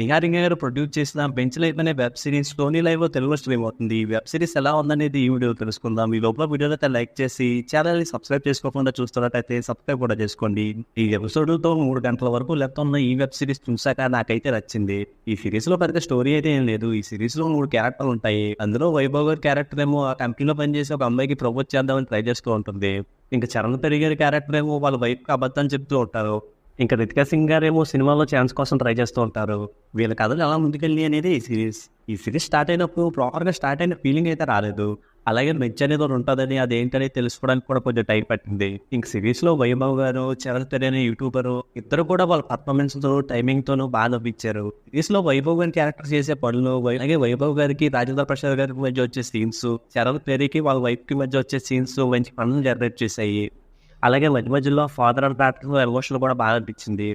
నిహారిక గారు ప్రొడ్యూస్ చేసిన 'bench life' అనే వెబ్ సిరీస్ సోనీ లైవ్‌లో తెలుగులో స్ట్రీమ్ అవుతుంది. ఈ వెబ్ సిరీస్ ఎలా ఉందనేది ఈ వీడియోలో తెలుసుకుందాం. ఈ లోపల వీడియోనైతే లైక్ చేసి ఛానల్‌ని సబ్స్క్రైబ్ చేసుకోకుండా చూస్తున్నట్టయితే సబ్స్క్రైబ్ కూడా చేసుకోండి. ఈ ఎపిసోడ్‌లతో 3 గంటల వరకు లెంత్ ఉన్న ఈ వెబ్ సిరీస్ చూసాక నాకైతే నచ్చింది. ఈ సిరీస్‌లో పెద్ద స్టోరీ అయితే ఏం లేదు. ఈ సిరీస్‌లో 3 క్యారెక్టర్లు ఉంటాయి. అందులో వైభవ్ గారి క్యారెక్టర్ ఏమో ఆ కంపెనీలో పనిచేసే ఒక అమ్మాయికి ప్రపోజ్ చేద్దామని ట్రై చేస్తూ ఉంటుంది. ఇంకా చరణ్ తేరి గారి క్యారెక్టర్ ఏమో వాళ్ళ వైఫ్‌కి అబద్ధం చెప్తూ ఉంటారు. ఇంకా 'రితికా సింగ్' గారేమో సినిమాలో ఛాన్స్ కోసం ట్రై చేస్తూ ఉంటారు. వీళ్ళ కథలు ఎలా ముందుకెళ్ళి అనేది ఈ సిరీస్ స్టార్ట్ అయినప్పుడు ప్రాపర్‌గా స్టార్ట్ అయిన ఫీలింగ్ అయితే రాలేదు. అలాగే మెచ్ అనేది ఒకటి ఉంటదని, అదేంటనేది తెలుసుకోవడానికి కూడా కొంచెం టైం పట్టింది. ఇంక సిరీస్‌లో వైభవ్ గారు, చరణ్ తేరి అనే యూట్యూబరు ఇద్దరు కూడా వాళ్ళ పర్ఫార్మెన్స్‌తో, టైమింగ్‌తోనూ బాగా నవ్వించారు. సిరీస్‌లో వైభవ్ గారి క్యారెక్టర్ చేసే పనులు, అలాగే వైభవ్ గారికి, రాజేంద్ర ప్రసాద్ గారికి మధ్య వచ్చే సీన్స్, చరణ్ తేరికి వాళ్ళ వైఫ్‌కి మధ్య వచ్చే సీన్స్ మంచి ఫన్‌ని జనరేట్ చేశాయి. అలాగే మధ్య మధ్యలో ఫాదర్ అండ్ డాటర్ ఎమోషన్ కూడా బాగా అనిపించింది.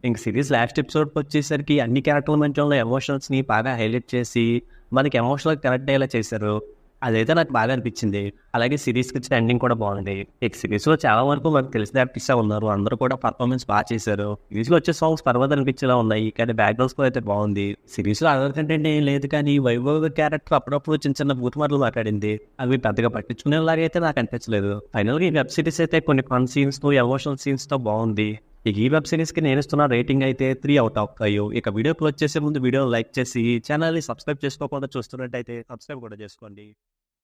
ఇంక సిరీస్ లాస్ట్ ఎపిసోడ్‌కి వచ్చేసరికి అన్ని క్యారెక్టర్ల మధ్య ఉన్న ఎమోషన్స్‌ని బాగా హైలైట్ చేసి, మనకి ఎమోషనల్‌గా కనెక్ట్ అయ్యేలా చేశారు. అదైతే నాకు బాగా అనిపించింది. అలాగే సిరీస్‌కి ఇచ్చిన ఎండింగ్ కూడా బాగుంది. ఇక సిరీస్‌లో చాలా వరకు మనకు తెలిసిన ఆర్టిస్టే ఉన్నారు. అందరూ కూడా పర్ఫార్మెన్స్ బాగా చేశారు. సిరీస్‌లో వచ్చే సాంగ్స్ పర్వాలేదు అనిపించేలా ఉన్నాయి. కానీ బ్యాక్‌గ్రౌండ్ స్కోర్ అయితే బాగుంది. సిరీస్‌లో అల్లరి కంటెంట్ ఏం లేదు కానీ వైభవ్ క్యారెక్టర్ అప్పుడప్పుడు చిన్న చిన్న బూతు మాటలు మాట్లాడింది. అవి పెద్దగా పట్టించుకునేలాగా అయితే నాకు అనిపించలేదు. ఫైనల్‌గా ఈ వెబ్ సిరీస్ అయితే కొన్ని ఫన్ సీన్స్‌తో, ఎమోషనల్ సీన్స్‌తో బాగుంది. ఇక ఈ వెబ్ సిరీస్‌కి నేను ఇస్తున్న రేటింగ్ అయితే 3/5. ఇక వీడియో క్లోజ్ చేసే ముందు వీడియోని లైక్ చేసి ఛానల్‌ని సబ్స్క్రైబ్ చేసుకోకుండా చూస్తున్నట్టయితే సబ్స్క్రైబ్ కూడా చేసుకోండి.